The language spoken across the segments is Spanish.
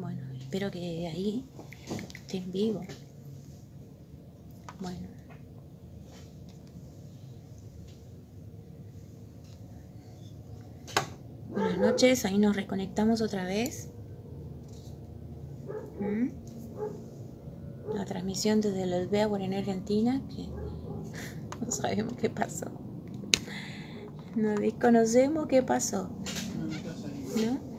Bueno, espero que ahí esté en vivo. Bueno. Buenas noches, ahí nos reconectamos otra vez. La transmisión desde el Beaguar en Argentina, que no sabemos qué pasó. No desconocemos qué pasó. ¿No?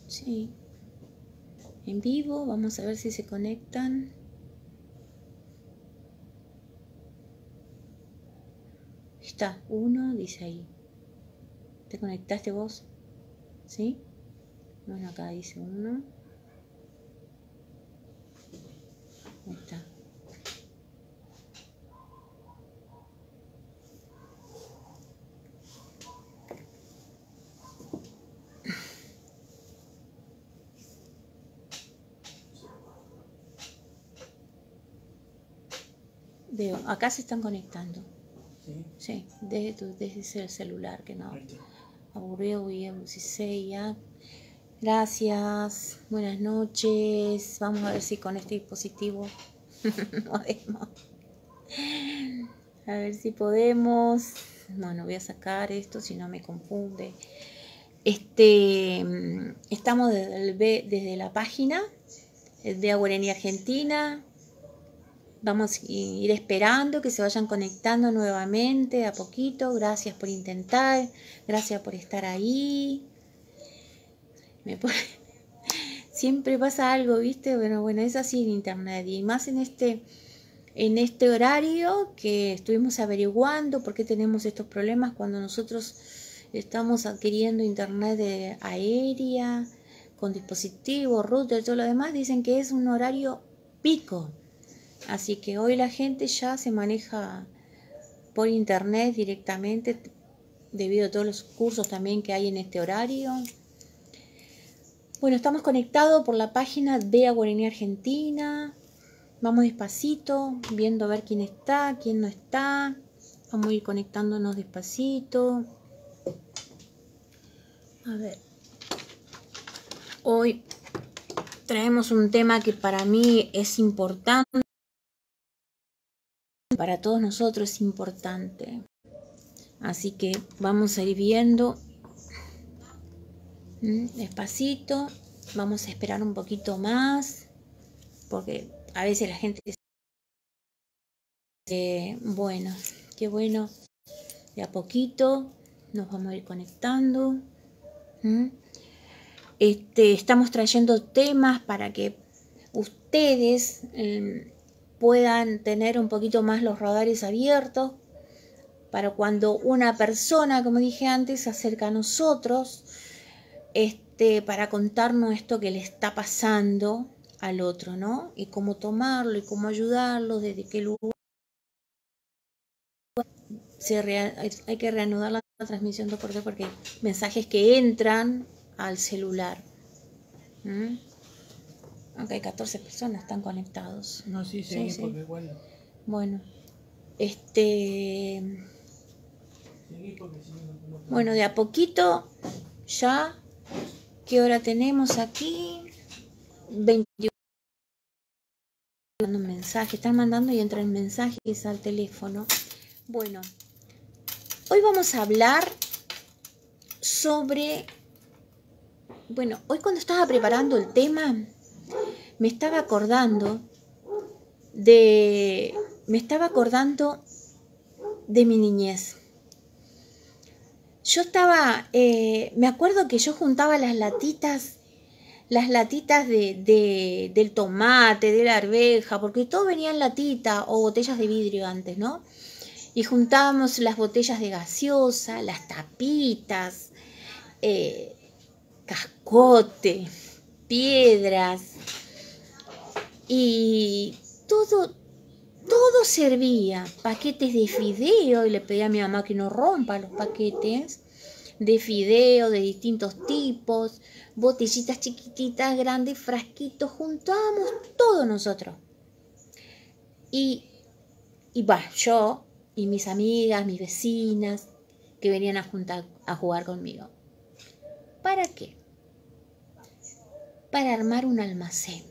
Sí. En vivo, vamos a ver si se conectan. Está, uno, dice ahí. ¿Te conectaste vos? ¿Sí? Bueno, acá dice uno. Ahí está. Veo, acá se están conectando. Sí, desde el celular, que no. Aburrido y ya. Gracias, buenas noches. Vamos a ver si con este dispositivo podemos. A ver si podemos. Bueno, voy a sacar esto si no me confunde. Estamos desde la página de Guaraní Argentina. Vamos a ir esperando que se vayan conectando nuevamente a poquito. Gracias por intentar, gracias por estar ahí. Siempre pasa algo, ¿viste? Bueno, es así en internet. Y más en este horario que estuvimos averiguando por qué tenemos estos problemas cuando nosotros estamos adquiriendo internet aérea, con dispositivos, router, todo lo demás. Dicen que es un horario pico. Así que hoy la gente ya se maneja por internet directamente debido a todos los cursos también que hay en este horario. Bueno, estamos conectados por la página de Guaraní Argentina. Vamos despacito, viendo a ver quién está, quién no está. Vamos a ir conectándonos despacito. A ver. Hoy traemos un tema que para mí es importante. Para todos nosotros es importante. Así que vamos a ir viendo despacito. Vamos a esperar un poquito más. Porque a veces la gente bueno, qué bueno. De a poquito nos vamos a ir conectando. Estamos trayendo temas para que ustedes puedan tener un poquito más los radares abiertos para cuando una persona, como dije antes, se acerca a nosotros para contarnos esto que le está pasando al otro, ¿no? Y cómo tomarlo y cómo ayudarlo, desde qué lugar. Hay que reanudar la transmisión, porque hay mensajes que entran al celular. Aunque hay 14 personas están conectados. No, sí, sí. Porque igual. Bueno, bueno, de a poquito ya. ¿Qué hora tenemos aquí? 21. Están mandando y entran mensajes al teléfono. Bueno, hoy vamos a hablar sobre... Bueno, hoy cuando estaba preparando el tema, me estaba acordando de mi niñez. Yo me acuerdo que yo juntaba las latitas del tomate, de la arveja, porque todo venía en latita o botellas de vidrio antes, ¿no? Y juntábamos las botellas de gaseosa, las tapitas, cascote, piedras y todo todo servía. Paquetes de fideo, y le pedí a mi mamá que no rompa los paquetes de fideo de distintos tipos, botellitas chiquititas, grandes, frasquitos, juntábamos todo nosotros. Y yo y mis amigas, mis vecinas, que venían a jugar conmigo. ¿Para qué? Para armar un almacén.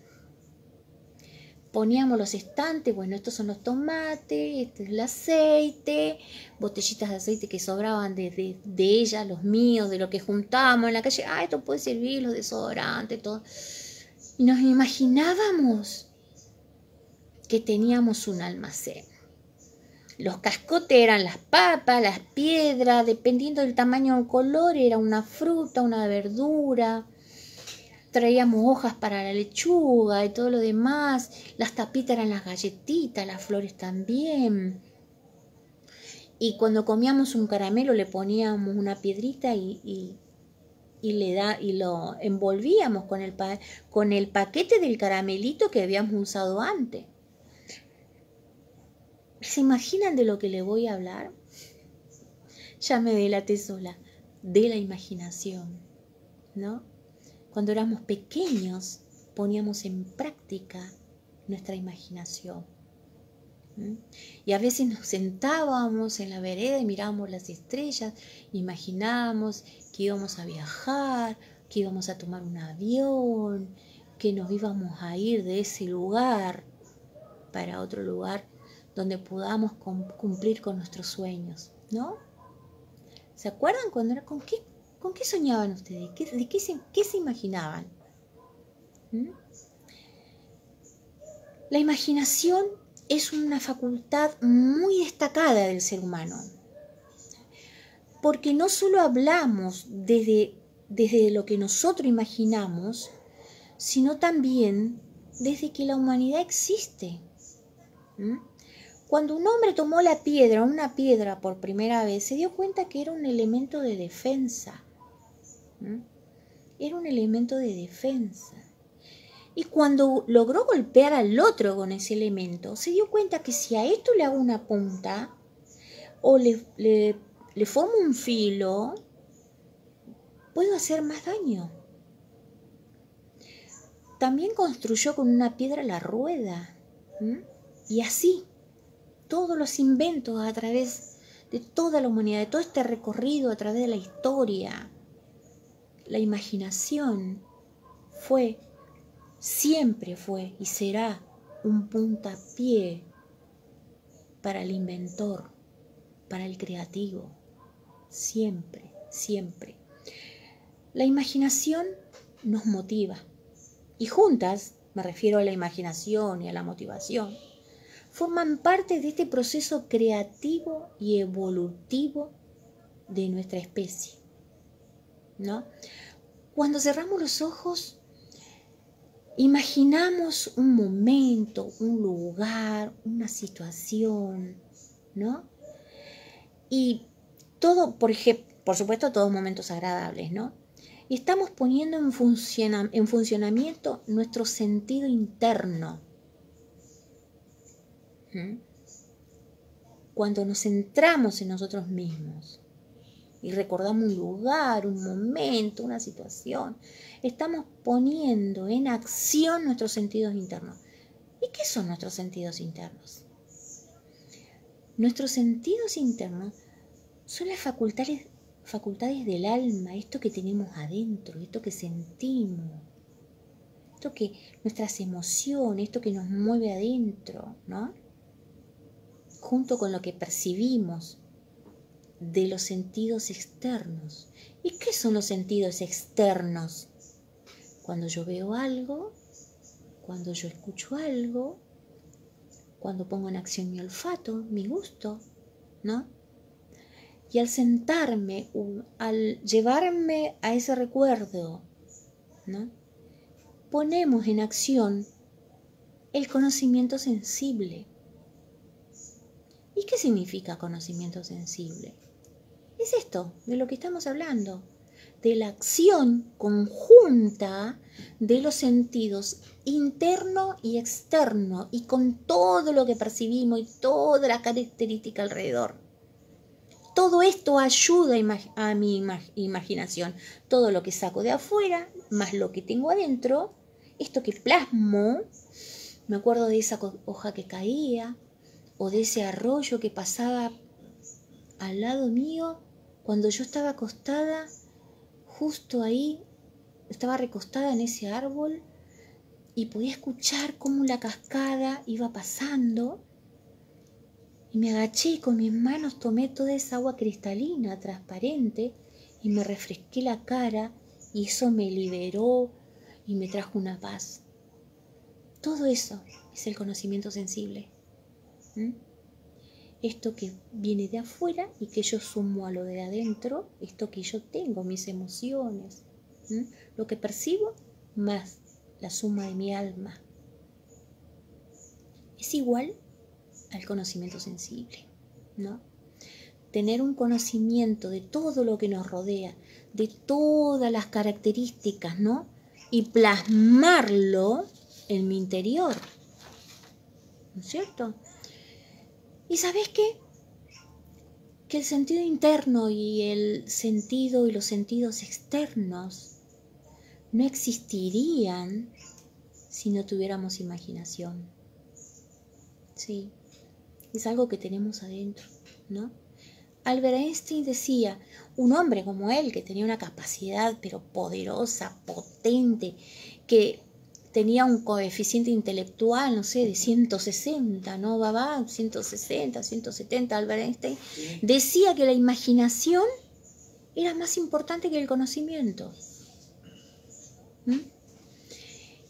Poníamos los estantes, bueno, estos son los tomates, este es el aceite, botellitas de aceite que sobraban de ella, los míos, de lo que juntábamos en la calle. Esto puede servir, los desodorantes, todo. Y nos imaginábamos que teníamos un almacén. Los cascotes eran las papas, las piedras, dependiendo del tamaño o el color, era una fruta, una verdura. Traíamos hojas para la lechuga y todo lo demás. Las tapitas eran las galletitas, las flores también. Y cuando comíamos un caramelo le poníamos una piedrita y lo envolvíamos con el paquete del caramelito que habíamos usado antes. ¿Se imaginan de lo que le voy a hablar? Ya me delaté sola. De la imaginación, ¿no? Cuando éramos pequeños poníamos en práctica nuestra imaginación. Y a veces nos sentábamos en la vereda y mirábamos las estrellas, imaginábamos que íbamos a viajar, que íbamos a tomar un avión, que nos íbamos a ir de ese lugar para otro lugar donde podamos cumplir con nuestros sueños, ¿no? ¿Se acuerdan cuando era con qué soñaban ustedes? ¿Qué se imaginaban? La imaginación es una facultad muy destacada del ser humano, porque no solo hablamos desde lo que nosotros imaginamos, sino también desde que la humanidad existe. Cuando un hombre tomó una piedra por primera vez, se dio cuenta que era un elemento de defensa. Era un elemento de defensa. Y cuando logró golpear al otro con ese elemento, se dio cuenta que si a esto le hago una punta o le formo un filo, puedo hacer más daño. También construyó con una piedra la rueda. Y así, todos los inventos a través de toda la humanidad, de todo este recorrido a través de la historia, la imaginación siempre fue y será un puntapié para el inventor, para el creativo. Siempre, siempre. La imaginación nos motiva. Y juntas, me refiero a la imaginación y a la motivación, forman parte de este proceso creativo y evolutivo de nuestra especie, ¿no? Cuando cerramos los ojos, imaginamos un momento, un lugar, una situación, ¿no? Y todo, por supuesto, todos momentos agradables, ¿no? Y estamos poniendo en funcionamiento nuestro sentido interno. Cuando nos centramos en nosotros mismos y recordamos un lugar, un momento, una situación, estamos poniendo en acción nuestros sentidos internos. ¿Y qué son nuestros sentidos internos? Nuestros sentidos internos son las facultades del alma, esto que tenemos adentro, esto que sentimos, esto que nuestras emociones, esto que nos mueve adentro, ¿no? Junto con lo que percibimos de los sentidos externos. ¿Y qué son los sentidos externos? Cuando yo veo algo, cuando yo escucho algo, cuando pongo en acción mi olfato, mi gusto, ¿no? Y al sentarme, al llevarme a ese recuerdo, ¿no? Ponemos en acción el conocimiento sensible. ¿Y qué significa conocimiento sensible? Es esto de lo que estamos hablando. de la acción conjunta de los sentidos interno y externo, y con todo lo que percibimos y toda la característica alrededor. Todo esto ayuda a mi imaginación. Todo lo que saco de afuera, más lo que tengo adentro, esto que plasmo. Me acuerdo de esa hoja que caía, o de ese arroyo que pasaba al lado mío, cuando yo estaba acostada, justo ahí, estaba recostada en ese árbol, y podía escuchar cómo la cascada iba pasando, y me agaché y con mis manos tomé toda esa agua cristalina, transparente, y me refresqué la cara, y eso me liberó y me trajo una paz. Todo eso es el conocimiento sensible. Esto que viene de afuera y que yo sumo a lo de adentro, esto que yo tengo, mis emociones, lo que percibo más la suma de mi alma. Es igual al conocimiento sensible, ¿no? Tener un conocimiento de todo lo que nos rodea, de todas las características, ¿no? Y plasmarlo en mi interior, ¿no es cierto? ¿Y sabes qué? Que el sentido interno y el sentido y los sentidos externos no existirían si no tuviéramos imaginación. Sí, es algo que tenemos adentro, ¿no? Albert Einstein decía, un hombre como él, que tenía una capacidad pero poderosa, potente, que tenía un coeficiente intelectual, no sé, de 160, ¿no? 160, 170, Albert Einstein, decía que la imaginación era más importante que el conocimiento.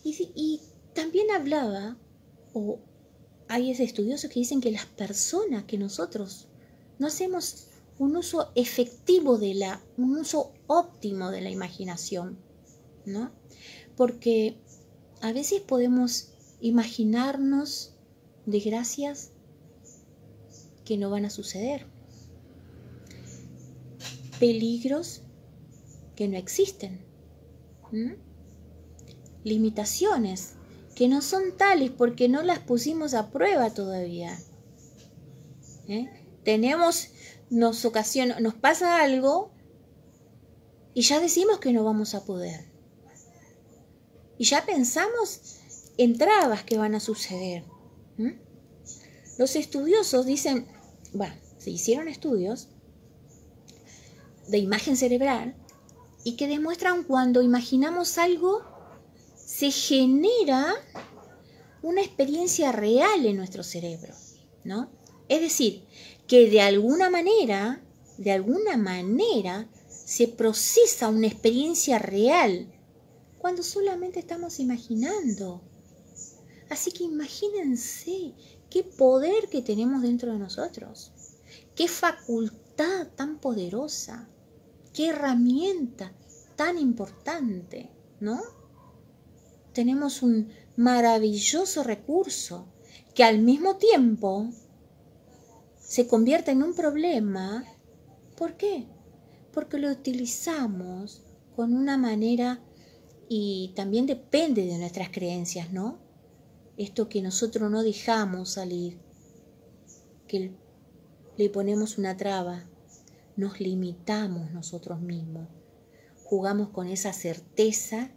Y también hablaba, o hay estudiosos que dicen que las personas, que nosotros no hacemos un uso efectivo un uso óptimo de la imaginación, ¿no? Porque a veces podemos imaginarnos desgracias que no van a suceder, peligros que no existen, limitaciones que no son tales porque no las pusimos a prueba todavía. Nos pasa algo y ya decimos que no vamos a poder. Y ya pensamos en trabas que van a suceder. Los estudiosos dicen, se hicieron estudios de imagen cerebral y que demuestran cuando imaginamos algo, se genera una experiencia real en nuestro cerebro, ¿no? Es decir, que de alguna manera, se procesa una experiencia real cuando solamente estamos imaginando. Así que imagínense qué poder que tenemos dentro de nosotros, qué facultad tan poderosa, qué herramienta tan importante, ¿no? Tenemos un maravilloso recurso que al mismo tiempo se convierte en un problema. ¿Por qué? Porque lo utilizamos con una manera, y también depende de nuestras creencias, ¿no? Esto que nosotros no dejamos salir, que le ponemos una traba, nos limitamos nosotros mismos, jugamos con esa certeza,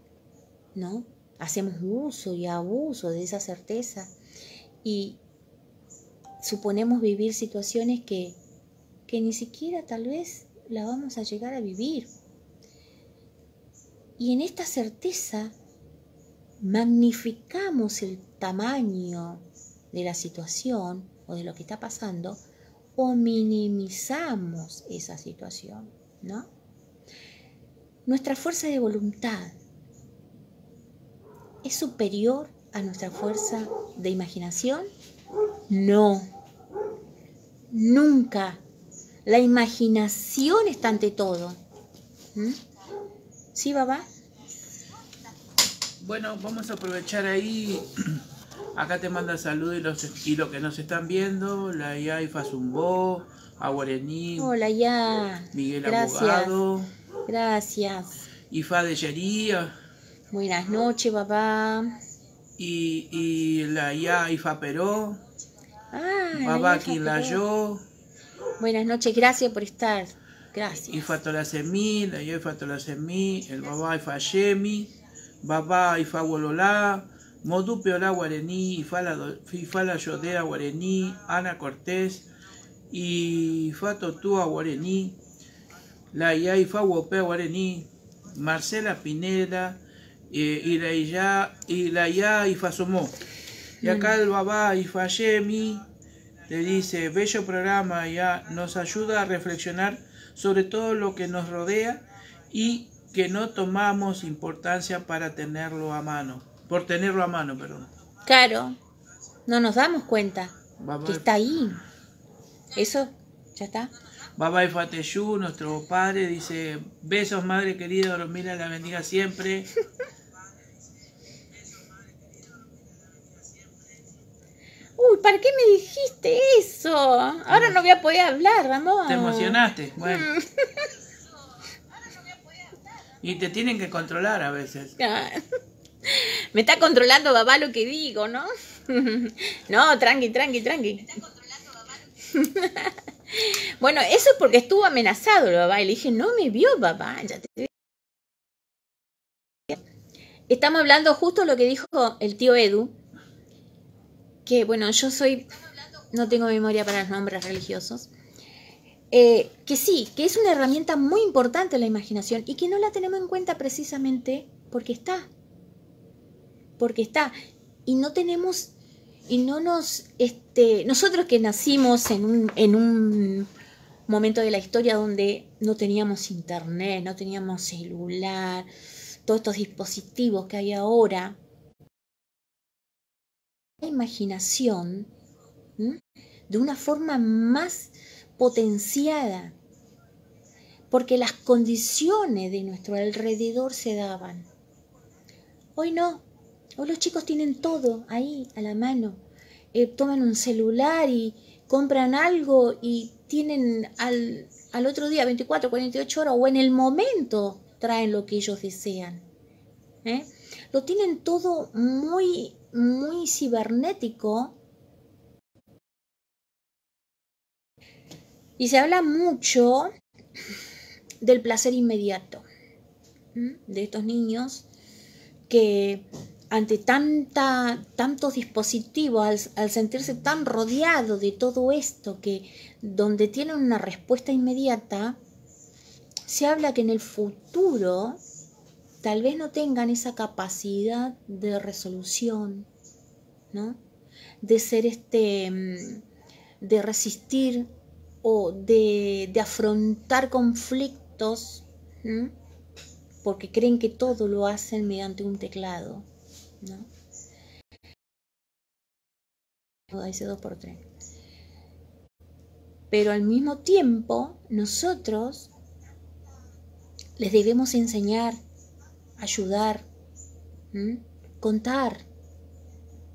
¿no? Hacemos uso y abuso de esa certeza y suponemos vivir situaciones que ni siquiera tal vez la vamos a llegar a vivir. Y en esta certeza magnificamos el tamaño de la situación o de lo que está pasando, o minimizamos esa situación, ¿no? Nuestra fuerza de voluntad ¿es superior a nuestra fuerza de imaginación? No, nunca. La imaginación está ante todo. ¿Sí, Babá? Bueno, vamos a aprovechar ahí. Acá te manda saludos y los que nos están viendo. La Yaifa Zumbó, Aguarení. Hola, ya. Miguel Gracias. Abogado. Gracias. Ifá de Yería. Buenas noches, papá. Y la Ya Ifá Peró. Babá Quilayó. Buenas noches, gracias por estar. Gracias. Ifá Tolasemí, la Ya Ifá Tolasemí, el Babá Ifá Yemi, Babá Ifá Wololá, Modupe Olá Guarení, Ifá la Yodera Guarení, Ana Cortés, Ifá Totúa Guarení, la Ya Ifá Wopea Guarení, Marcela Pineda, y la Ya Ifá Somó. Y acá el Babá Ifá Yemi le dice: bello programa, ya nos ayuda a reflexionar sobre todo lo que nos rodea y que no tomamos importancia para tenerlo a mano, por tenerlo a mano, perdón. Claro, no nos damos cuenta que está ahí. Eso, ya está. Babá Ifá Teyú, nuestro padre, dice: besos, madre querida, los mira, la bendiga siempre. Uy, ¿para qué me dijiste eso? Ahora no voy a poder hablar, Ramón. ¿Te emocionaste? Bueno. Y te tienen que controlar a veces. Me está controlando babá lo que digo, ¿no? No, tranqui. Bueno, eso es porque estuvo amenazado el babá. Y le dije: no me vio, babá. Ya te... Estamos hablando justo lo que dijo el tío Edu. Que bueno, yo no tengo memoria para los nombres religiosos, que sí, que es una herramienta muy importante la imaginación y que no la tenemos en cuenta precisamente porque está, y no tenemos, y no nos, nosotros que nacimos en un momento de la historia donde no teníamos internet, no teníamos celular, todos estos dispositivos que hay ahora, imaginación de una forma más potenciada, porque las condiciones de nuestro alrededor se daban. Hoy no, hoy los chicos tienen todo ahí a la mano, toman un celular y compran algo y tienen al otro día 24, 48 horas o en el momento traen lo que ellos desean. Lo tienen todo muy cibernético y se habla mucho del placer inmediato, de estos niños que ante tantos dispositivos, al sentirse tan rodeados de todo esto, que donde tienen una respuesta inmediata, se habla que en el futuro tal vez no tengan esa capacidad de resolución, ¿no? De ser de resistir o de afrontar conflictos, porque creen que todo lo hacen mediante un teclado, ¿no? Dice 2x3. Pero al mismo tiempo, nosotros les debemos enseñar, ayudar, contar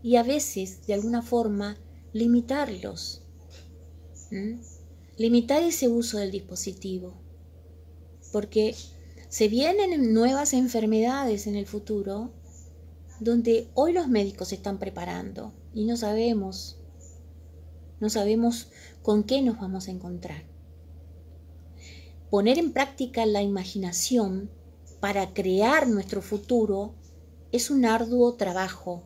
y a veces de alguna forma limitarlos, limitar ese uso del dispositivo, porque se vienen nuevas enfermedades en el futuro donde hoy los médicos se están preparando y no sabemos con qué nos vamos a encontrar. Poner en práctica la imaginación para crear nuestro futuro es un arduo trabajo,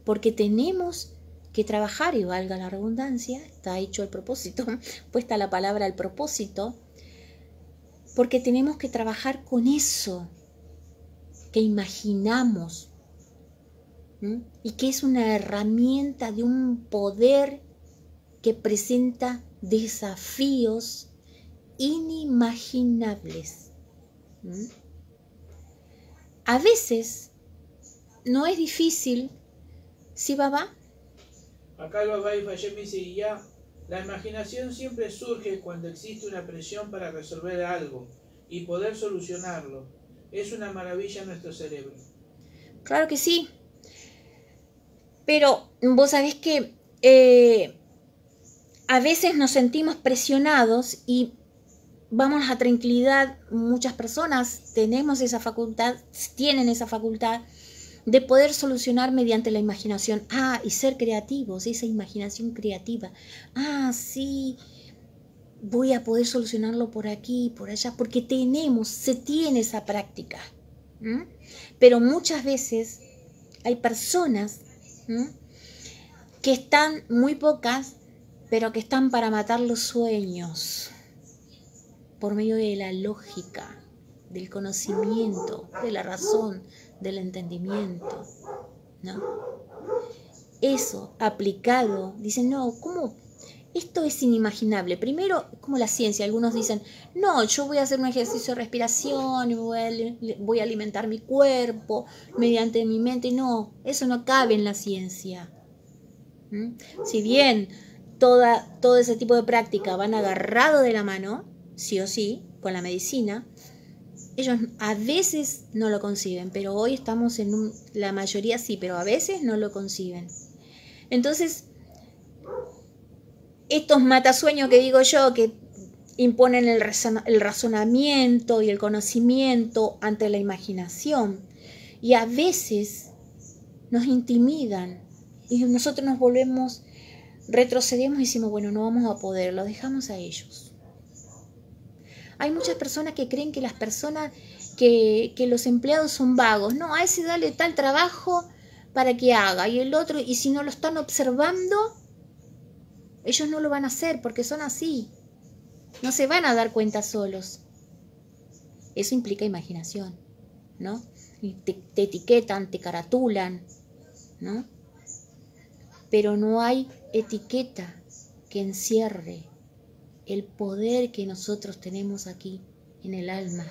porque tenemos que trabajar, y valga la redundancia, está hecho el propósito, puesta la palabra al propósito, porque tenemos que trabajar con eso que imaginamos, y que es una herramienta de un poder que presenta desafíos inimaginables. A veces no es difícil, ¿sí, babá? Acá el babá Ifá Yemi dice: ya, la imaginación siempre surge cuando existe una presión para resolver algo y poder solucionarlo. Es una maravilla nuestro cerebro. Claro que sí. Pero vos sabés que a veces nos sentimos presionados y vamos a tranquilidad, muchas personas tenemos esa facultad, tienen esa facultad de poder solucionar mediante la imaginación. Y ser creativos, esa imaginación creativa. Sí, voy a poder solucionarlo por aquí, por allá, porque se tiene esa práctica. Pero muchas veces hay personas que están, muy pocas, pero que están para matar los sueños por medio de la lógica, del conocimiento, de la razón, del entendimiento, ¿no? Eso aplicado, dicen, no, ¿cómo? Esto es inimaginable. Primero, como la ciencia, algunos dicen, no, yo voy a hacer un ejercicio de respiración, y voy a alimentar mi cuerpo mediante mi mente. No, eso no cabe en la ciencia. Si bien todo ese tipo de práctica van agarrado de la mano, sí o sí, con la medicina, ellos a veces no lo conciben, pero hoy estamos la mayoría sí, pero a veces no lo conciben. Entonces, estos matasueños que digo yo, que imponen el razonamiento y el conocimiento ante la imaginación, y a veces nos intimidan, y nosotros retrocedemos y decimos, bueno, no vamos a poder, lo dejamos a ellos. Hay muchas personas que creen que las personas, que los empleados son vagos. No, a ese dale tal trabajo para que haga, y el otro, y si no lo están observando, ellos no lo van a hacer porque son así. No se van a dar cuenta solos. Eso implica imaginación, ¿no? Y te etiquetan, te caratulan, ¿no? Pero no hay etiqueta que encierre el poder que nosotros tenemos aquí en el alma,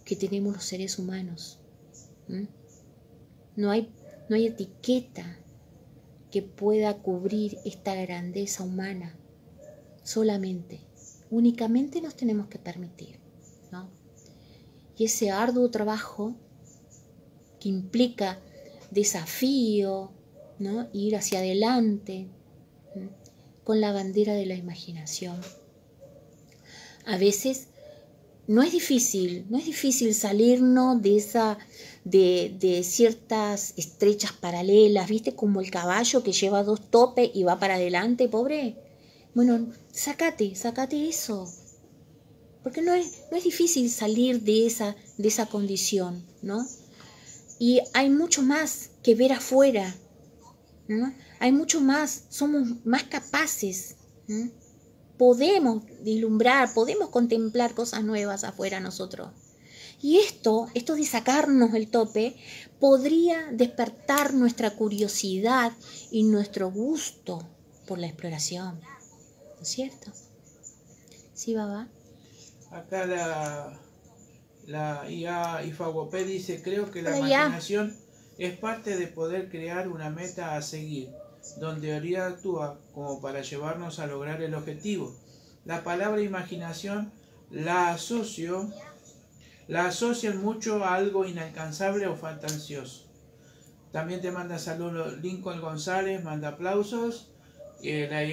que tenemos los seres humanos. No hay etiqueta que pueda cubrir esta grandeza humana. Únicamente nos tenemos que permitir, ¿no? Y ese arduo trabajo que implica desafío, ¿no? Ir hacia adelante, ¿no? Con la bandera de la imaginación. A veces no es difícil salirnos de ciertas estrechas paralelas, ¿viste? Como el caballo que lleva 2 topes y va para adelante, pobre. Bueno, sácate eso. Porque no es difícil salir de esa condición, ¿no? Y hay mucho más que ver afuera, ¿no? Hay mucho más, somos más capaces, ¿no? Podemos vislumbrar, podemos contemplar cosas nuevas afuera nosotros. Y esto de sacarnos el tope podría despertar nuestra curiosidad y nuestro gusto por la exploración. ¿No es cierto? ¿Sí, Baba? Acá la IA Ifawopé dice, creo que la imaginación es parte de poder crear una meta a seguir, donde Oriá actúa como para llevarnos a lograr el objetivo. La palabra imaginación la asocian mucho a algo inalcanzable o fantasioso. También te manda saludos Lincoln González, manda aplausos. La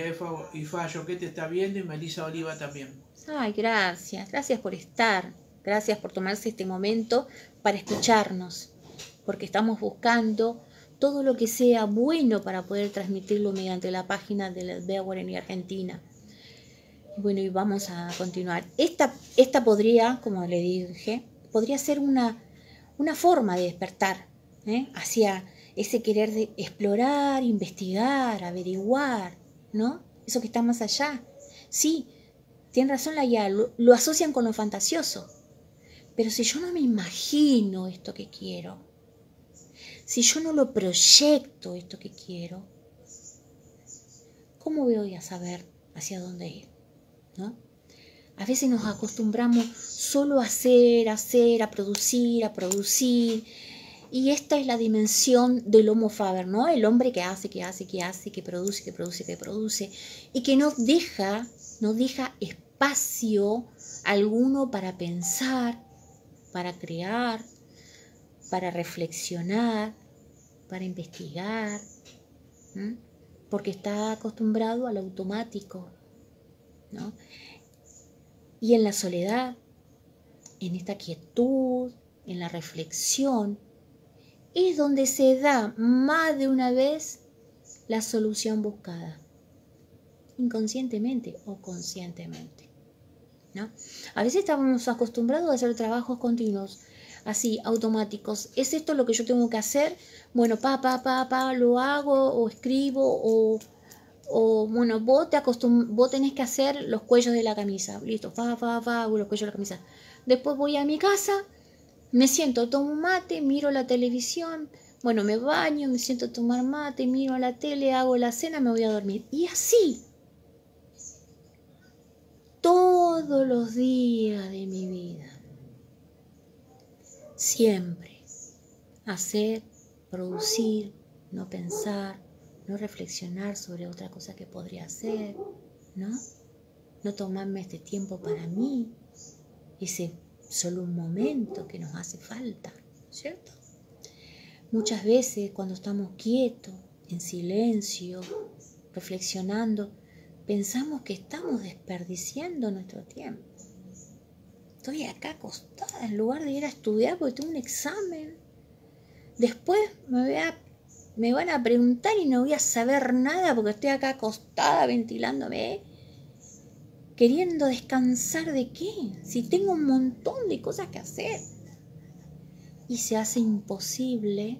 Ifa Yoquete te está viendo y Melissa Oliva también. Ay, gracias por estar, gracias por tomarse este momento para escucharnos, porque estamos buscando todo lo que sea bueno para poder transmitirlo mediante la página de la Aldea Guaraní Argentina. Bueno, y vamos a continuar. Esta podría, como le dije, podría ser una forma de despertar hacia ese querer de explorar, investigar, averiguar, ¿no? Eso que está más allá. Sí, tiene razón la IA, lo asocian con lo fantasioso. Pero si yo no me imagino esto que quiero, si yo no lo proyecto esto que quiero, ¿cómo voy a saber hacia dónde ir? ¿No? A veces nos acostumbramos solo a hacer, a producir. Y esta es la dimensión del Homo Faber, ¿no? El hombre que hace, que produce. Y que no deja espacio alguno para pensar, para crear, para reflexionar, para investigar, porque está acostumbrado al automático, ¿no? Y en la soledad, en esta quietud, en la reflexión, es donde se da más de una vez la solución buscada, inconscientemente o conscientemente, ¿no? A veces estamos acostumbrados a hacer trabajos continuos, así, automáticos. ¿Es esto lo que yo tengo que hacer? Bueno, lo hago o escribo o bueno, vos tenés que hacer los cuellos de la camisa. Listo, hago los cuellos de la camisa. Después voy a mi casa, me siento, tomo un mate, miro la televisión, bueno, me baño, me siento a tomar mate, miro la tele, hago la cena, me voy a dormir. Y así, todos los días de mi vida. Siempre hacer, producir, no pensar, no reflexionar sobre otra cosa que podría hacer, ¿no? No tomarme este tiempo para mí, ese solo un momento que nos hace falta, ¿cierto? Muchas veces cuando estamos quietos, en silencio, reflexionando, pensamos que estamos desperdiciando nuestro tiempo. Estoy acá acostada en lugar de ir a estudiar porque tengo un examen. Después me van a preguntar y no voy a saber nada porque estoy acá acostada ventilándome. Queriendo descansar ¿de qué? Si tengo un montón de cosas que hacer. Y se hace imposible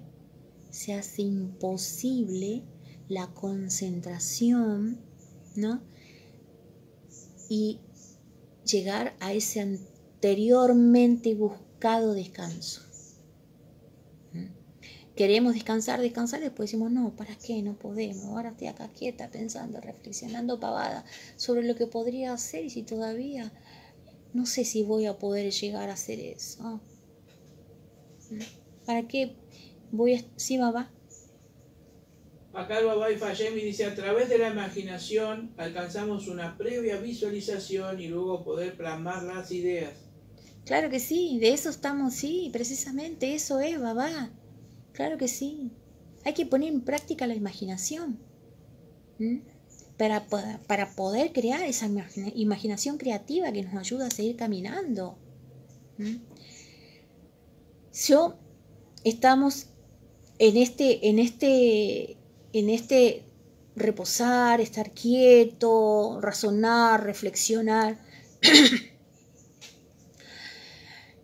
la concentración, ¿no? Y llegar a ese anteriormente buscado descanso. Queremos descansar, después decimos, no, ¿para qué? No podemos. Ahora estoy acá quieta, pensando, reflexionando pavada sobre lo que podría hacer y si todavía no sé si voy a poder llegar a hacer eso. ¿Para qué voy a...? Sí, babá. Acá el Baba Ifayemi dice, a través de la imaginación alcanzamos una previa visualización y luego poder plasmar las ideas. Claro que sí, de eso estamos, sí, precisamente eso es, babá. Claro que sí. Hay que poner en práctica la imaginación para poder crear esa imaginación creativa que nos ayuda a seguir caminando. Estamos en este reposar, estar quieto, razonar, reflexionar.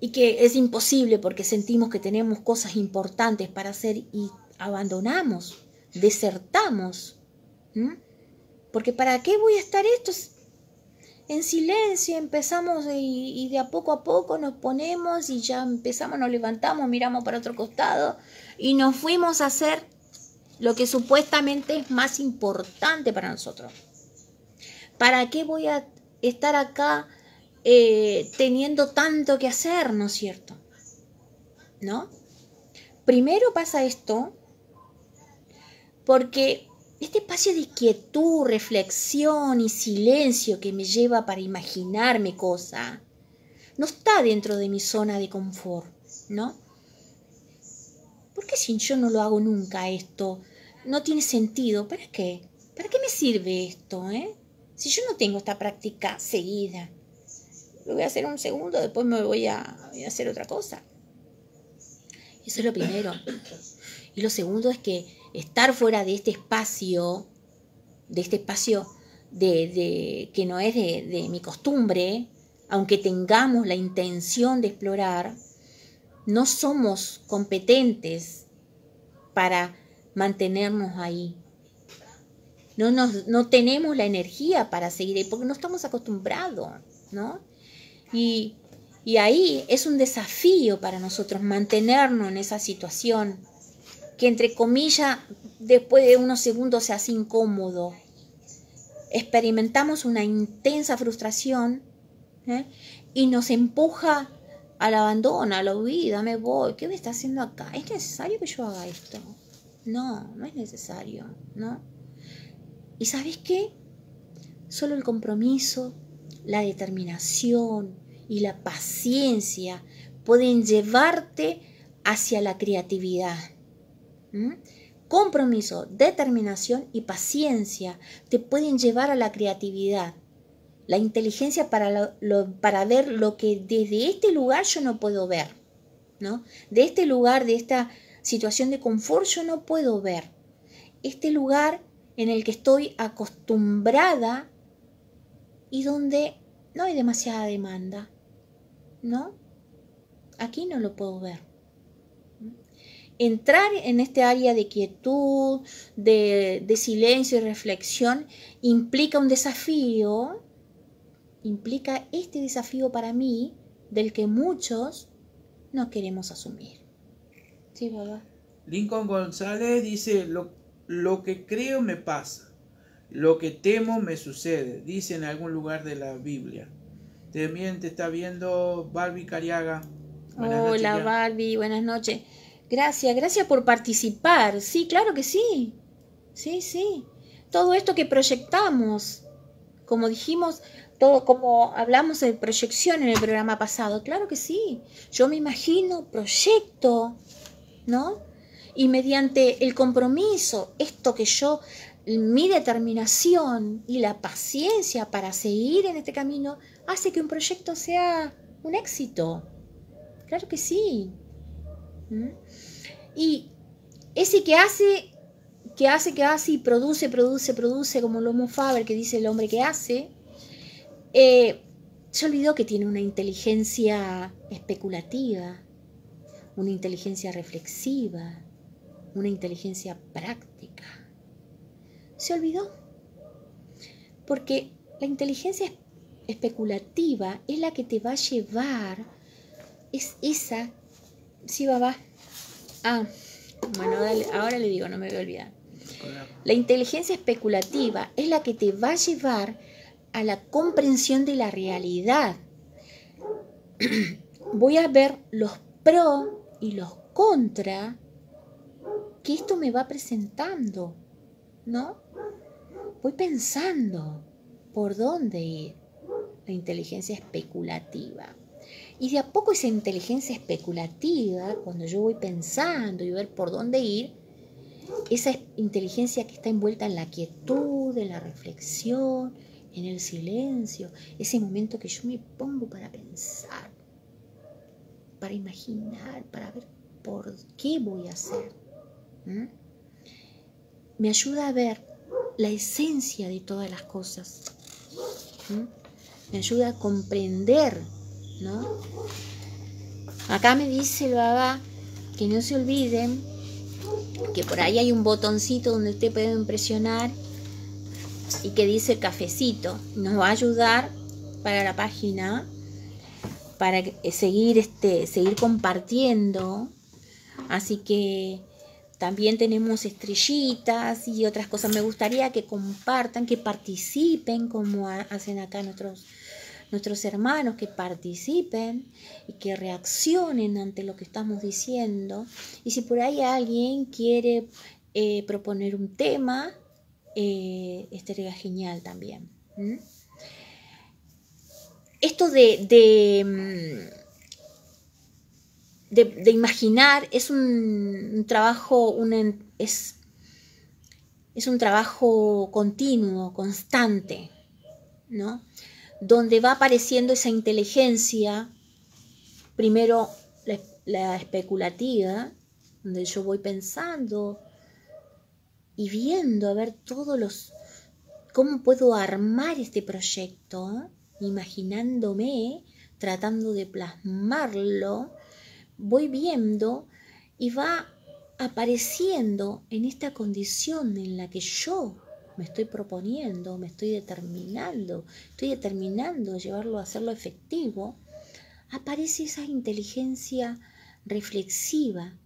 Y que es imposible porque sentimos que tenemos cosas importantes para hacer y abandonamos, desertamos. Porque ¿para qué voy a estar esto? En silencio empezamos y de a poco nos ponemos y ya empezamos, nos levantamos, miramos para otro costado y nos fuimos a hacer lo que supuestamente es más importante para nosotros. ¿Para qué voy a estar acá teniendo tanto que hacer, ¿no es cierto? ¿No? Primero pasa esto porque este espacio de quietud, reflexión y silencio que me lleva para imaginarme cosas no está dentro de mi zona de confort, ¿no? ¿Por qué si yo no lo hago nunca esto? No tiene sentido. ¿Para qué? ¿Para qué me sirve esto, Si yo no tengo esta práctica seguida. Lo voy a hacer un segundo, después me voy a hacer otra cosa. Eso es lo primero. Y lo segundo es que estar fuera de este espacio, que no es de mi costumbre, aunque tengamos la intención de explorar, no somos competentes para mantenernos ahí. No tenemos la energía para seguir ahí, porque no estamos acostumbrados, ¿no? Y ahí es un desafío para nosotros mantenernos en esa situación que, entre comillas, después de unos segundos se hace incómodo. Experimentamos una intensa frustración y nos empuja al abandono, a la huida. Me voy. ¿Qué me está haciendo acá? ¿Es necesario que yo haga esto? No, no es necesario, ¿no? ¿Y sabes qué? Solo el compromiso, la determinación y la paciencia pueden llevarte hacia la creatividad. Compromiso, determinación y paciencia te pueden llevar a la creatividad. La inteligencia para ver lo que desde este lugar yo no puedo ver, ¿no? De este lugar, de esta situación de confort, yo no puedo ver. Este lugar en el que estoy acostumbrada y donde no hay demasiada demanda, ¿no? Aquí no lo puedo ver. Entrar en este área de quietud, de silencio y reflexión, implica un desafío, implica este desafío para mí, del que muchos no queremos asumir. Sí, papá. Lincoln González dice, lo que creo me pasa, lo que temo me sucede, dice en algún lugar de la Biblia. También te está viendo Barbie Cariaga. Hola Barbie, buenas noches. Gracias por participar. Sí, claro que sí. Sí. Todo esto que proyectamos, como dijimos, todo como hablamos de proyección en el programa pasado, claro que sí. Yo me imagino, proyecto, ¿no? Y mediante el compromiso, esto que yo, mi determinación y la paciencia para seguir en este camino, hace que un proyecto sea un éxito. Claro que sí. Y ese que hace y produce, como Lomo Faber, que dice el hombre que hace, se olvidó que tiene una inteligencia especulativa, una inteligencia reflexiva, una inteligencia práctica. Se olvidó. Porque la inteligencia especulativa es la que te va a llevar, es esa. Sí, babá. Bueno, dale, ahora le digo, no me voy a olvidar. La inteligencia especulativa es la que te va a llevar a la comprensión de la realidad. Voy a ver los pros y los contra que esto me va presentando, ¿no? Voy pensando por dónde ir. La inteligencia especulativa. Y de a poco esa inteligencia especulativa, cuando yo voy pensando y ver por dónde ir, esa inteligencia que está envuelta en la quietud, en la reflexión, en el silencio, ese momento que yo me pongo para pensar, para imaginar, para ver por qué voy a hacer, me ayuda a ver la esencia de todas las cosas, me ayuda a comprender, ¿no? Acá me dice el babá que no se olviden que por ahí hay un botoncito donde ustedes pueden presionar y que dice cafecito. Nos va a ayudar para la página, para seguir compartiendo. Así que también tenemos estrellitas y otras cosas. Me gustaría que compartan, que participen como hacen acá nuestros hermanos, que participen y que reaccionen ante lo que estamos diciendo. Y si por ahí alguien quiere proponer un tema, estaría genial también. Esto de imaginar es un trabajo, es un trabajo continuo, constante, ¿no? Donde va apareciendo esa inteligencia, primero la especulativa, donde yo voy pensando y viendo a ver cómo puedo armar este proyecto, imaginándome, tratando de plasmarlo, voy viendo y va apareciendo en esta condición en la que yo me estoy proponiendo, me estoy determinando llevarlo a hacerlo efectivo, aparece esa inteligencia reflexiva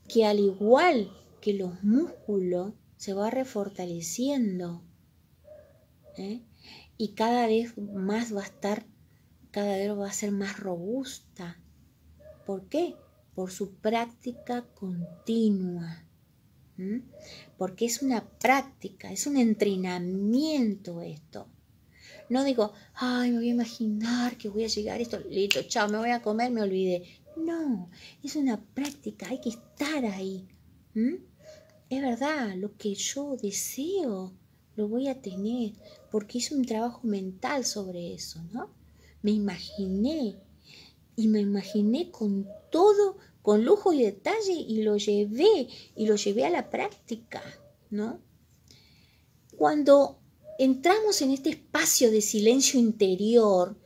que al igual que los músculos se va refortaleciendo, y cada vez más cada vez va a ser más robusta. ¿Por qué? Por su práctica continua. Porque es una práctica, es un entrenamiento esto. No digo, ay, me voy a imaginar que voy a llegar a esto, listo, chao, me voy a comer, me olvidé. No, es una práctica, hay que estar ahí. Es verdad, lo que yo deseo lo voy a tener, porque hice un trabajo mental sobre eso, ¿no? Me imaginé, y me imaginé con todo, con lujo y detalle, y lo llevé a la práctica, ¿no? Cuando entramos en este espacio de silencio interior,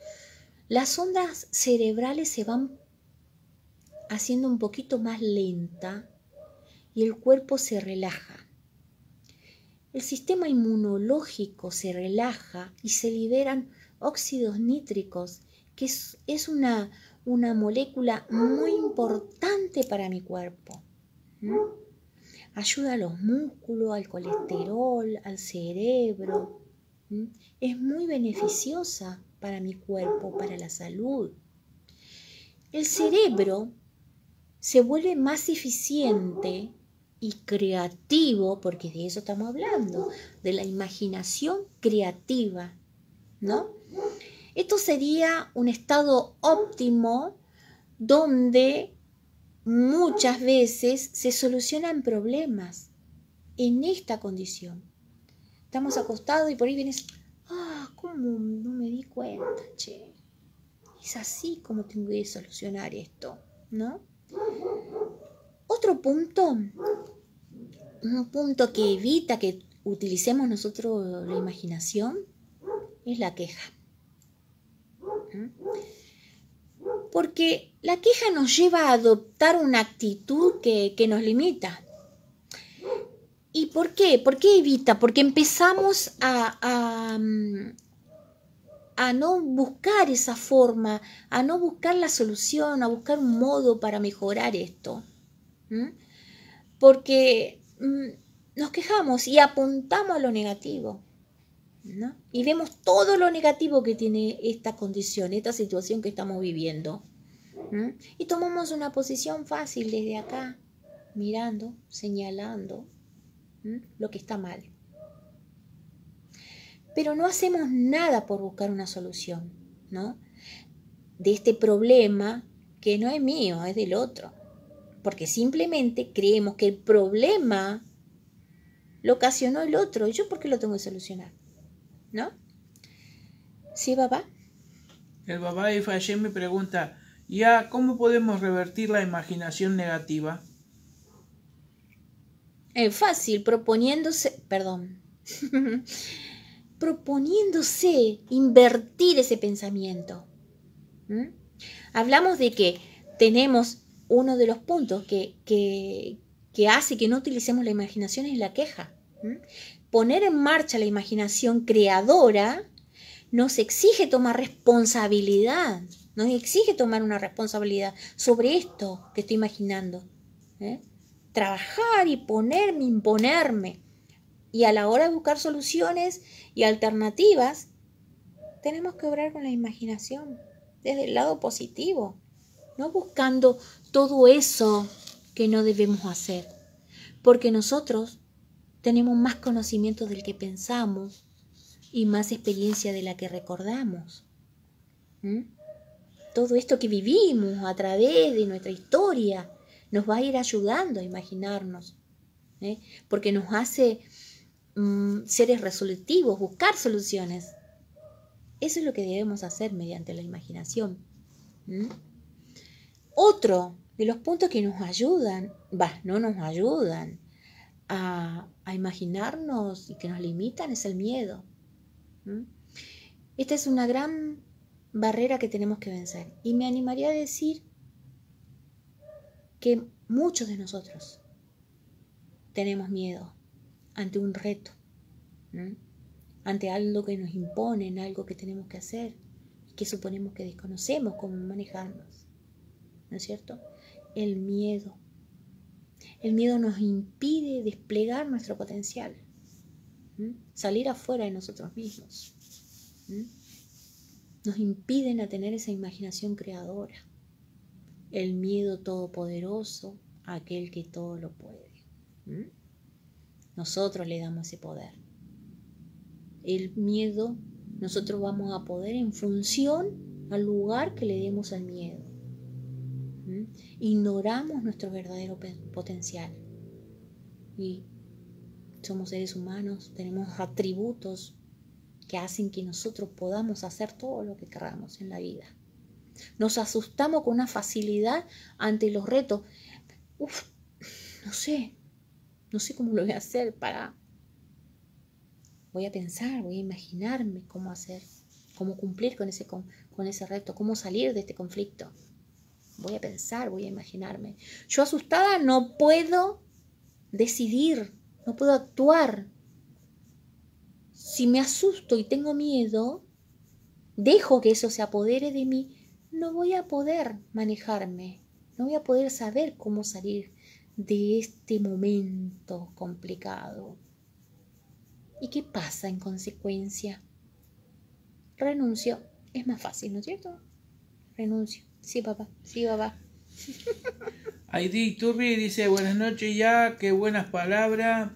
las ondas cerebrales se van haciendo un poquito más lenta y el cuerpo se relaja. El sistema inmunológico se relaja y se liberan óxidos nítricos, que es una molécula muy importante para mi cuerpo. Ayuda a los músculos, al colesterol, al cerebro. Es muy beneficiosa para mi cuerpo, para la salud. El cerebro se vuelve más eficiente y creativo, porque de eso estamos hablando, de la imaginación creativa, ¿no? Esto sería un estado óptimo donde muchas veces se solucionan problemas en esta condición. Estamos acostados y por ahí vienes, ¿cómo no me di cuenta, che? Es así como tengo que solucionar esto, ¿no? Otro punto, un punto que evita que utilicemos nosotros la imaginación, es la queja. Porque la queja nos lleva a adoptar una actitud que nos limita. ¿Y por qué? ¿Por qué evita? Porque empezamos a no buscar esa forma, a no buscar la solución, a buscar un modo para mejorar esto. Porque nos quejamos y apuntamos a lo negativo, ¿no? Y vemos todo lo negativo que tiene esta condición, esta situación que estamos viviendo. Y tomamos una posición fácil desde acá, mirando, señalando lo que está mal. Pero no hacemos nada por buscar una solución, ¿no? De este problema que no es mío, es del otro. Porque simplemente creemos que el problema lo ocasionó el otro. ¿Y yo por qué lo tengo que solucionar? ¿No? ¿Sí, papá? El Baba Ifayé me pregunta, ¿cómo podemos revertir la imaginación negativa? Es fácil, proponiéndose invertir ese pensamiento. Hablamos de que tenemos uno de los puntos que hace que no utilicemos la imaginación es la queja. Poner en marcha la imaginación creadora nos exige tomar responsabilidad, nos exige tomar una responsabilidad sobre esto que estoy imaginando. Trabajar y imponerme. Y a la hora de buscar soluciones y alternativas, tenemos que obrar con la imaginación, desde el lado positivo, no buscando todo eso que no debemos hacer, porque nosotros tenemos más conocimiento del que pensamos y más experiencia de la que recordamos. Todo esto que vivimos a través de nuestra historia nos va a ir ayudando a imaginarnos, porque nos hace seres resolutivos, buscar soluciones. Eso es lo que debemos hacer mediante la imaginación. Otro de los puntos que nos ayudan, no nos ayudan a imaginarnos y que nos limitan es el miedo. Esta es una gran barrera que tenemos que vencer. Y me animaría a decir que muchos de nosotros tenemos miedo ante un reto, ante algo que nos imponen, algo que tenemos que hacer y que suponemos que desconocemos cómo manejarnos, ¿no es cierto? El miedo nos impide desplegar nuestro potencial, salir afuera de nosotros mismos, nos impiden a tener esa imaginación creadora, el miedo todopoderoso a aquel que todo lo puede. Nosotros le damos ese poder. El miedo nosotros vamos a poder en función al lugar que le demos al miedo. Ignoramos nuestro verdadero potencial. Y somos seres humanos, tenemos atributos que hacen que nosotros podamos hacer todo lo que queramos en la vida. Nos asustamos con una facilidad ante los retos. No sé cómo lo voy a hacer Voy a pensar, voy a imaginarme cómo hacer, cómo cumplir con ese reto, cómo salir de este conflicto. Voy a pensar, voy a imaginarme. Yo asustada no puedo decidir, no puedo actuar. Si me asusto y tengo miedo, dejo que eso se apodere de mí, no voy a poder manejarme, no voy a poder saber cómo salir de este momento complicado. ¿Y qué pasa en consecuencia? Renuncio. Es más fácil, ¿no es cierto? Renuncio. Sí, papá. Sí, papá. Aidí Turri dice, buenas noches ya, qué buenas palabras.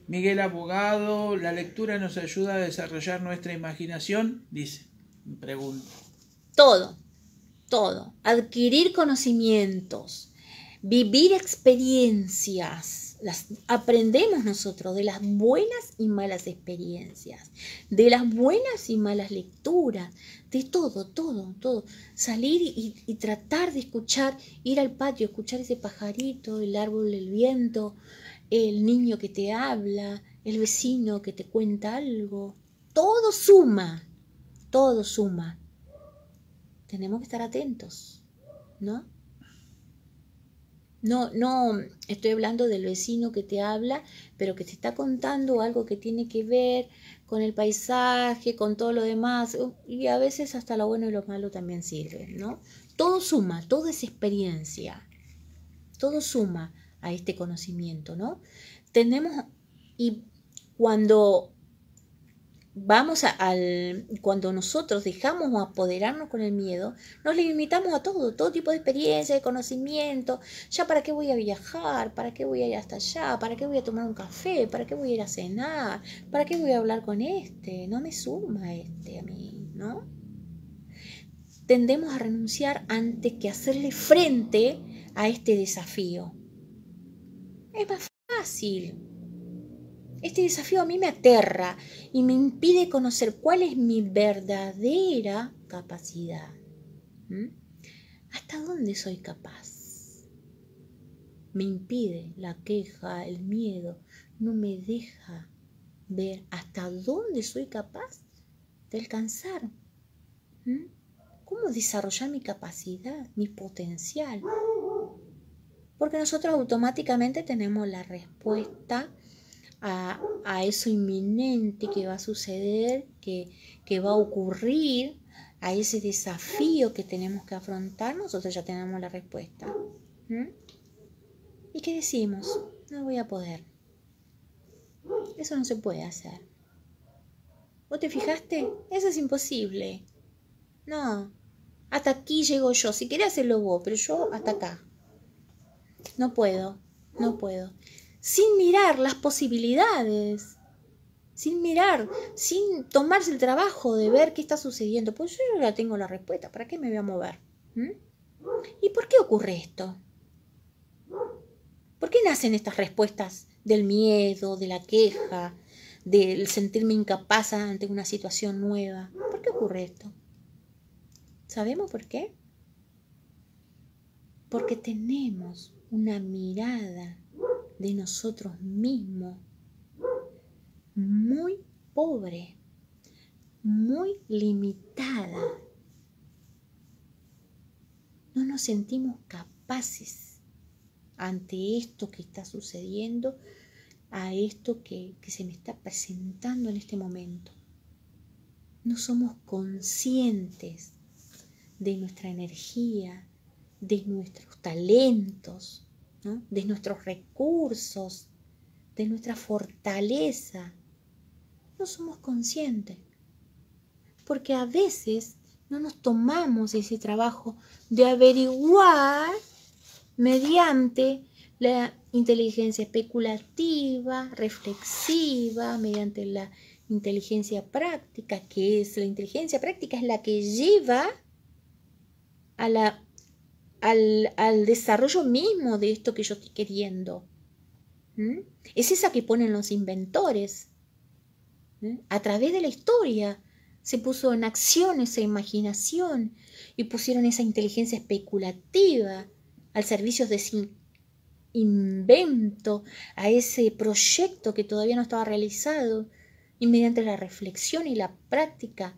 Miguel Abogado, la lectura nos ayuda a desarrollar nuestra imaginación, dice, pregunta. Todo. Adquirir conocimientos, vivir experiencias. Las aprendemos nosotros de las buenas y malas experiencias, de las buenas y malas lecturas, de todo. Salir y tratar de escuchar, ir al patio, escuchar ese pajarito, el árbol del viento, el niño que te habla, el vecino que te cuenta algo. Todo suma. Tenemos que estar atentos, ¿no? No estoy hablando del vecino que te habla, pero que te está contando algo que tiene que ver con el paisaje, con todo lo demás, y a veces hasta lo bueno y lo malo también sirve, ¿no? Todo suma, todo es experiencia, todo suma a este conocimiento, ¿no? Y cuando cuando nosotros dejamos apoderarnos con el miedo, nos limitamos a todo tipo de experiencia, de conocimiento. Ya para qué voy a viajar, para qué voy a ir hasta allá, para qué voy a tomar un café, para qué voy a ir a cenar, para qué voy a hablar con no me suma a mí, ¿no? Tendemos a renunciar antes que hacerle frente a este desafío. Es más fácil. Este desafío a mí me aterra y me impide conocer cuál es mi verdadera capacidad. ¿Hasta dónde soy capaz? Me impide la queja, el miedo, no me deja ver hasta dónde soy capaz de alcanzar. ¿Cómo desarrollar mi capacidad, mi potencial? Porque nosotros automáticamente tenemos la respuesta a eso inminente que va a suceder, que va a ocurrir, a ese desafío que tenemos que afrontar. Nosotros ya tenemos la respuesta. ¿Y qué decimos? No voy a poder. Eso no se puede hacer. ¿Vos te fijaste? Eso es imposible. No. Hasta aquí llego yo. Si querés hacerlo vos, pero yo hasta acá. No puedo. Sin mirar las posibilidades, sin tomarse el trabajo de ver qué está sucediendo. Pues yo ya tengo la respuesta, ¿para qué me voy a mover? ¿Y por qué ocurre esto? ¿Por qué nacen estas respuestas del miedo, de la queja, del sentirme incapaz ante una situación nueva? ¿Por qué ocurre esto? ¿Sabemos por qué? Porque tenemos una mirada de nosotros mismos muy pobre, muy limitada. No nos sentimos capaces ante esto que está sucediendo, a esto que se me está presentando en este momento. No somos conscientes de nuestra energía, de nuestros talentos, ¿no? De nuestros recursos, de nuestra fortaleza. No somos conscientes, porque a veces no nos tomamos ese trabajo de averiguar mediante la inteligencia especulativa, reflexiva, mediante la inteligencia práctica, que es la inteligencia práctica, es la que lleva al desarrollo mismo de esto que yo estoy queriendo. Es esa que ponen los inventores. A través de la historia se puso en acción esa imaginación y pusieron esa inteligencia especulativa al servicio de ese invento, a ese proyecto que todavía no estaba realizado, y mediante la reflexión y la práctica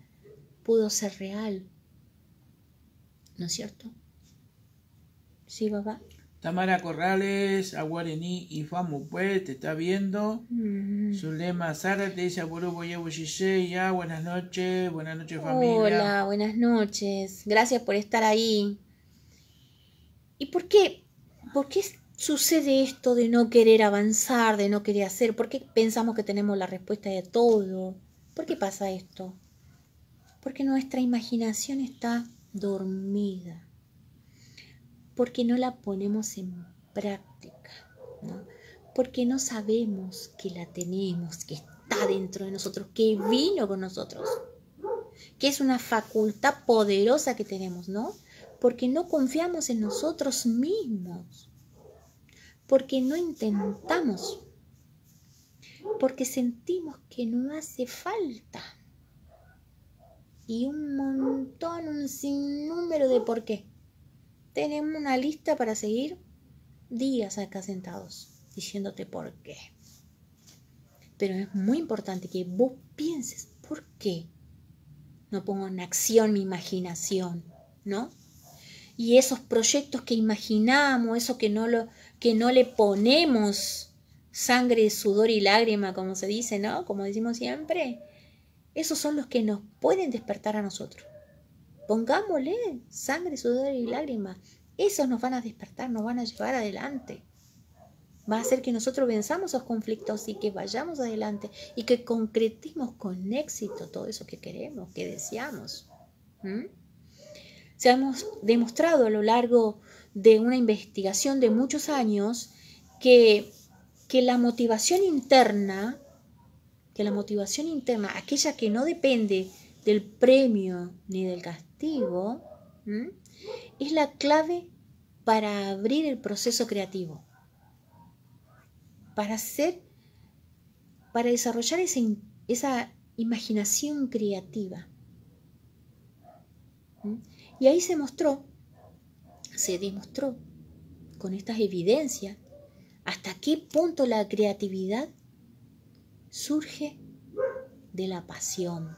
pudo ser real. ¿No es cierto? Sí, papá. Tamara Corrales, Aguarení y Famu, pues, te está viendo. Zulema Sara te dice ya, buenas noches familia. Hola, buenas noches. Gracias por estar ahí. ¿Y por qué sucede esto de no querer avanzar, de no querer hacer? ¿Por qué pensamos que tenemos la respuesta de todo? ¿Por qué pasa esto? Porque nuestra imaginación está dormida. Porque no la ponemos en práctica, ¿no? Porque no sabemos que la tenemos, que está dentro de nosotros, que vino con nosotros, que es una facultad poderosa que tenemos, ¿no? Porque no confiamos en nosotros mismos, porque no intentamos, porque sentimos que no hace falta. Y un montón, un sinnúmero de por qué. Tenemos una lista para seguir días acá sentados, diciéndote por qué. Pero es muy importante que vos pienses por qué no pongo en acción mi imaginación, ¿no? Y esos proyectos que imaginamos, eso que no le ponemos sangre, sudor y lágrima, como se dice, ¿no? Como decimos siempre, esos son los que nos pueden despertar a nosotros. Pongámosle sangre, sudor y lágrima. Esos nos van a despertar, nos van a llevar adelante. Va a hacer que nosotros venzamos esos conflictos y que vayamos adelante y que concretemos con éxito todo eso que queremos, que deseamos. Se ha demostrado a lo largo de una investigación de muchos años que la motivación interna, aquella que no depende del premio ni del castigo, es la clave para abrir el proceso creativo, para desarrollar esa imaginación creativa. Y ahí se demostró con estas evidencias hasta qué punto la creatividad surge de la pasión,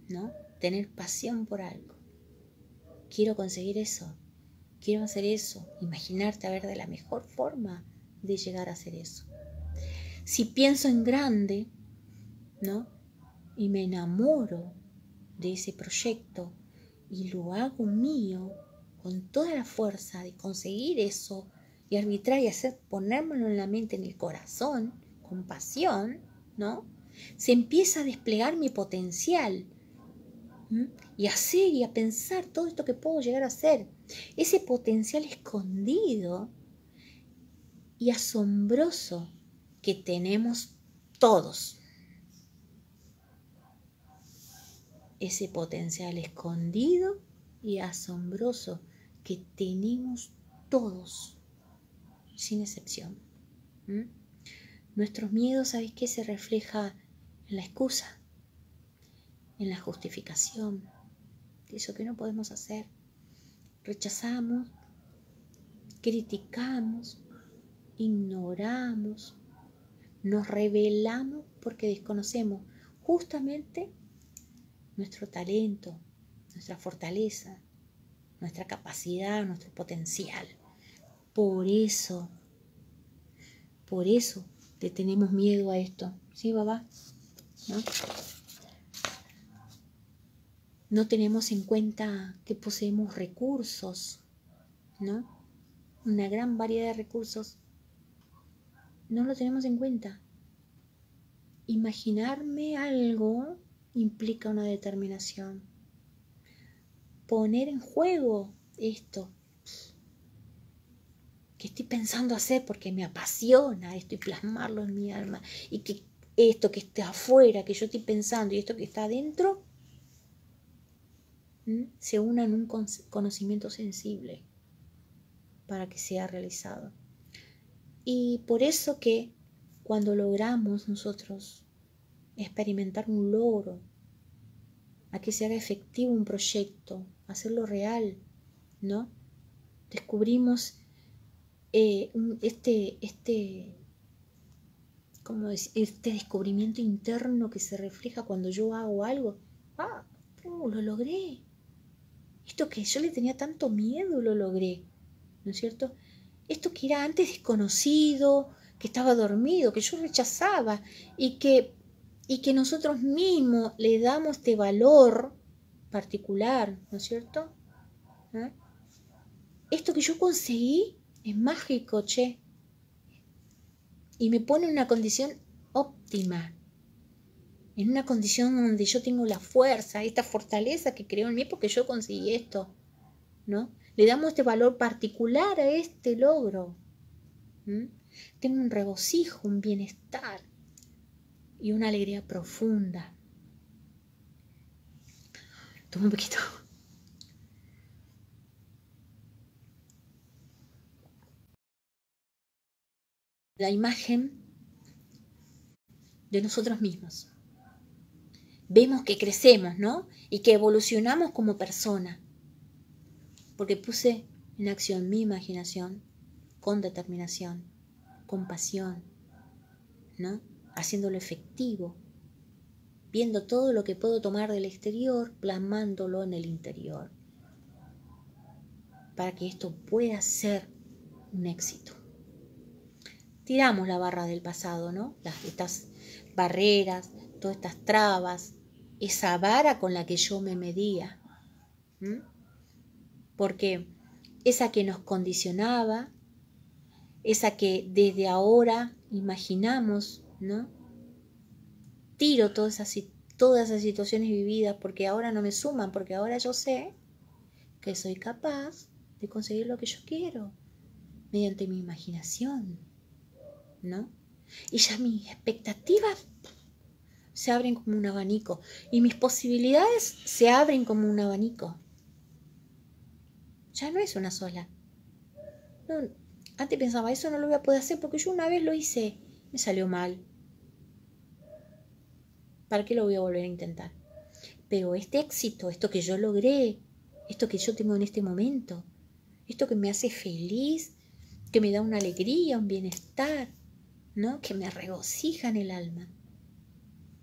¿no? Tener pasión por algo. Quiero conseguir eso, quiero hacer eso, imaginarte a ver de la mejor forma de llegar a hacer eso. Si pienso en grande, ¿no? Y me enamoro de ese proyecto y lo hago mío con toda la fuerza de conseguir eso y arbitrar y ponérmelo en la mente, en el corazón, con pasión, ¿no? Se empieza a desplegar mi potencial y a hacer y a pensar todo esto que puedo llegar a hacer. Ese potencial escondido y asombroso que tenemos todos. Ese potencial escondido y asombroso que tenemos todos, sin excepción. Nuestros miedos, ¿sabes qué? Se refleja en la excusa, en la justificación de eso que no podemos hacer. Rechazamos, criticamos, ignoramos, nos rebelamos porque desconocemos justamente nuestro talento, nuestra fortaleza, nuestra capacidad, nuestro potencial. Por eso le tenemos miedo a esto. ¿Sí, papá? No tenemos en cuenta que poseemos recursos, ¿no? Una gran variedad de recursos. No lo tenemos en cuenta. Imaginarme algo implica una determinación. Poner en juego esto que estoy pensando hacer porque me apasiona esto y plasmarlo en mi alma, y que esto que está afuera, que yo estoy pensando, y esto que está adentro, se una en un conocimiento sensible para que sea realizado. Y por eso que cuando logramos nosotros experimentar un logro, a que se haga efectivo un proyecto, hacerlo real, ¿no? Descubrimos este descubrimiento interno que se refleja cuando yo hago algo. Lo logré. Esto que yo le tenía tanto miedo, lo logré, ¿no es cierto? Esto que era antes desconocido, que estaba dormido, que yo rechazaba y que nosotros mismos le damos este valor particular, ¿no es cierto? ¿Eh? Esto que yo conseguí es mágico, che. Y me pone en una condición óptima, en una condición donde yo tengo la fuerza, esta fortaleza que creo en mí porque yo conseguí esto, ¿no? Le damos este valor particular a este logro. Tengo un regocijo, un bienestar y una alegría profunda. Toma un poquito. La imagen de nosotros mismos. Vemos que crecemos, ¿no? Y que evolucionamos como persona. Porque puse en acción mi imaginación con determinación, con pasión, ¿no? Haciéndolo efectivo, viendo todo lo que puedo tomar del exterior, plasmándolo en el interior, para que esto pueda ser un éxito. Tiramos la barra del pasado, ¿no? Estas barreras, todas estas trabas, esa vara con la que yo me medía. Porque esa que nos condicionaba, esa que desde ahora imaginamos, ¿no? Tiro todas esas situaciones vividas porque ahora no me suman, porque ahora yo sé que soy capaz de conseguir lo que yo quiero mediante mi imaginación, ¿no? Y ya mis expectativas se abren como un abanico y mis posibilidades se abren como un abanico. Ya no es una sola. No, antes pensaba, eso no lo voy a poder hacer porque yo una vez lo hice, me salió mal. ¿Para qué lo voy a volver a intentar? Pero este éxito, esto que yo logré, esto que yo tengo en este momento, esto que me hace feliz, que me da una alegría, un bienestar, ¿no? Que me regocija en el alma,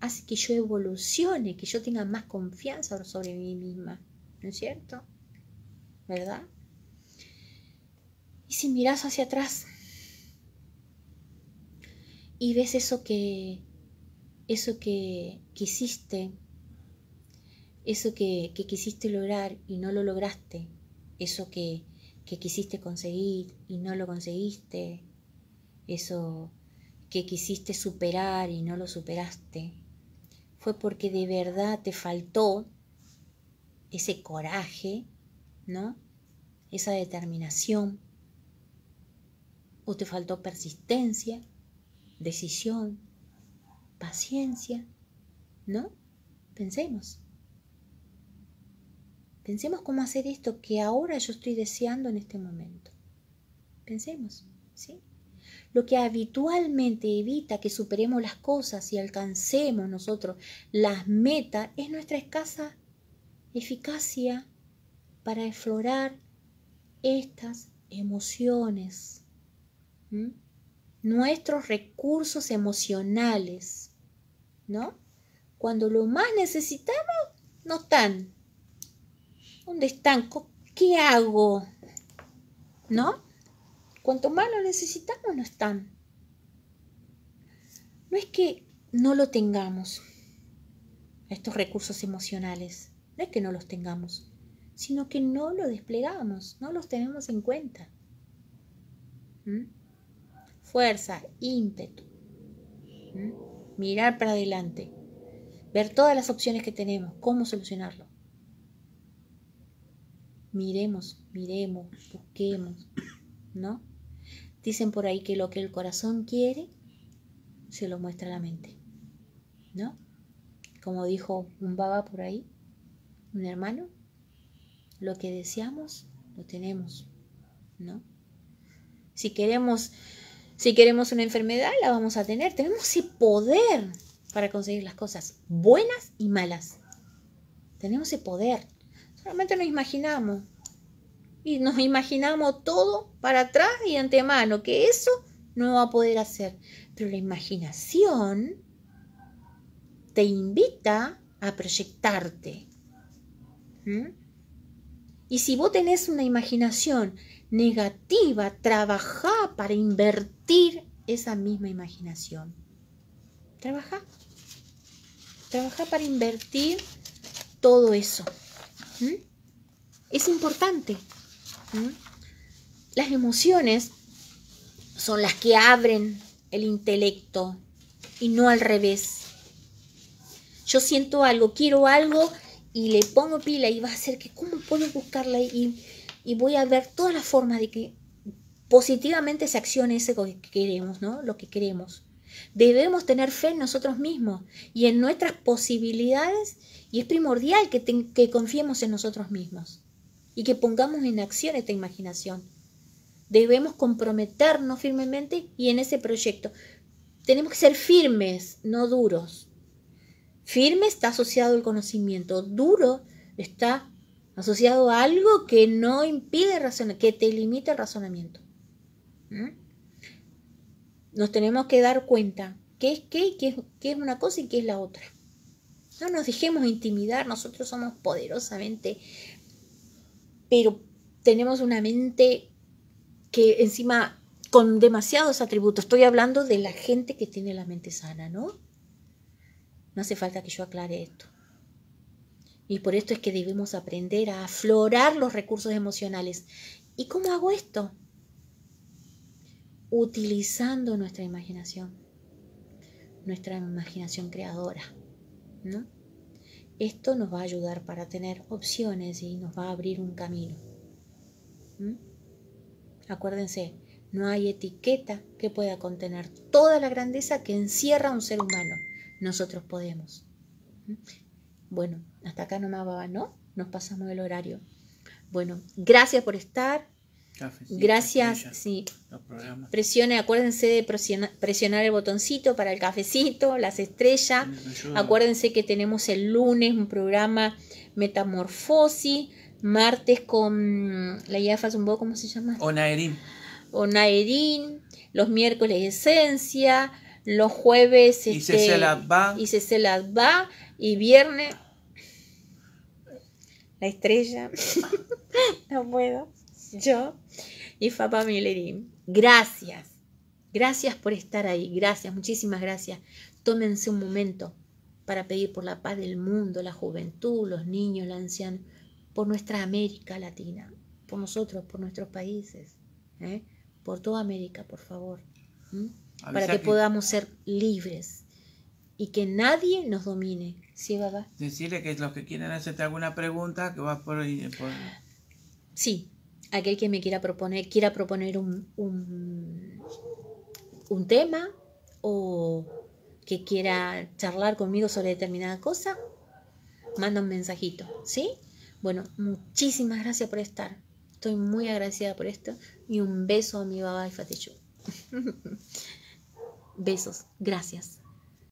hace que yo evolucione, que yo tenga más confianza sobre mí misma, ¿no es cierto? ¿Verdad? Y si miras hacia atrás y ves eso que quisiste, eso que quisiste lograr y no lo lograste, eso que quisiste conseguir y no lo conseguiste, eso que quisiste superar y no lo superaste, fue porque de verdad te faltó ese coraje, ¿no? Esa determinación, o te faltó persistencia, decisión, paciencia, ¿no? Pensemos cómo hacer esto que ahora yo estoy deseando en este momento. Pensemos, ¿sí? Lo que habitualmente evita que superemos las cosas y alcancemos nosotros las metas es nuestra escasa eficacia para explorar estas emociones, nuestros recursos emocionales, ¿no? Cuando lo más necesitamos, no están. ¿Dónde están? ¿Qué hago? ¿No? Cuanto más lo necesitamos, no están. No es que no lo tengamos, estos recursos emocionales, no es que no los tengamos, sino que no los desplegamos, no los tenemos en cuenta. Fuerza, ímpetu, mirar para adelante, ver todas las opciones que tenemos, cómo solucionarlo. Miremos, busquemos, ¿no? Dicen por ahí que lo que el corazón quiere, se lo muestra la mente, ¿no? Como dijo un baba por ahí, un hermano, lo que deseamos, lo tenemos, ¿no? Si queremos una enfermedad, la vamos a tener. Tenemos ese poder para conseguir las cosas buenas y malas. Tenemos ese poder. Solamente nos imaginamos. Y nos imaginamos todo para atrás y antemano, que eso no va a poder hacer. Pero la imaginación te invita a proyectarte. Y si vos tenés una imaginación negativa, trabajá para invertir esa misma imaginación. Trabajá para invertir todo eso. Es importante. Las emociones son las que abren el intelecto y no al revés. Yo siento algo, quiero algo y le pongo pila y va a hacer que cómo puedo buscarla y voy a ver todas las formas de que positivamente se accione eso que queremos, ¿no? Lo que queremos. Debemos tener fe en nosotros mismos y en nuestras posibilidades, y es primordial que confiemos en nosotros mismos y que pongamos en acción esta imaginación. Debemos comprometernos firmemente y en ese proyecto. Tenemos que ser firmes, no duros. Firme está asociado al conocimiento, duro está asociado a algo que no impide razonar, que te limita el razonamiento. Nos tenemos que dar cuenta qué es qué, qué es una cosa y qué es la otra. No nos dejemos intimidar, nosotros somos poderosamente, pero tenemos una mente que encima con demasiados atributos. Estoy hablando de la gente que tiene la mente sana, ¿no? No hace falta que yo aclare esto. Y por esto es que debemos aprender a aflorar los recursos emocionales. ¿Y cómo hago esto? Utilizando nuestra imaginación creadora, ¿no? Esto nos va a ayudar para tener opciones y nos va a abrir un camino. Acuérdense, no hay etiqueta que pueda contener toda la grandeza que encierra un ser humano. Nosotros podemos. Bueno, hasta acá nomás va, ¿no? Nos pasamos el horario. Bueno, gracias por estar. Cafecito, Gracias, estrella, sí. los programas. Presione, acuérdense de presionar el botoncito para el cafecito, las estrellas. Acuérdense que tenemos el lunes un programa Metamorfosis, martes con la Yafa Zumbo, ¿cómo se llama? Onaerín, los miércoles Esencia, los jueves y Cecelat va, y viernes la estrella. No puedo. Yo y Fapa Milerín. Gracias por estar ahí, gracias, muchísimas gracias. Tómense un momento para pedir por la paz del mundo, la juventud, los niños, los ancianos, por nuestra América Latina, por nosotros, por nuestros países, por toda América, por favor, para que podamos ser libres y que nadie nos domine. ¿Sí, Baba? Decirle que los que quieran hacerte alguna pregunta, que va por... Sí. Aquel que me quiera proponer un tema o que quiera charlar conmigo sobre determinada cosa, manda un mensajito, ¿sí? Bueno, muchísimas gracias por estar. Estoy muy agradecida por esto y un beso a mi Baba y Fatechu. Besos, gracias.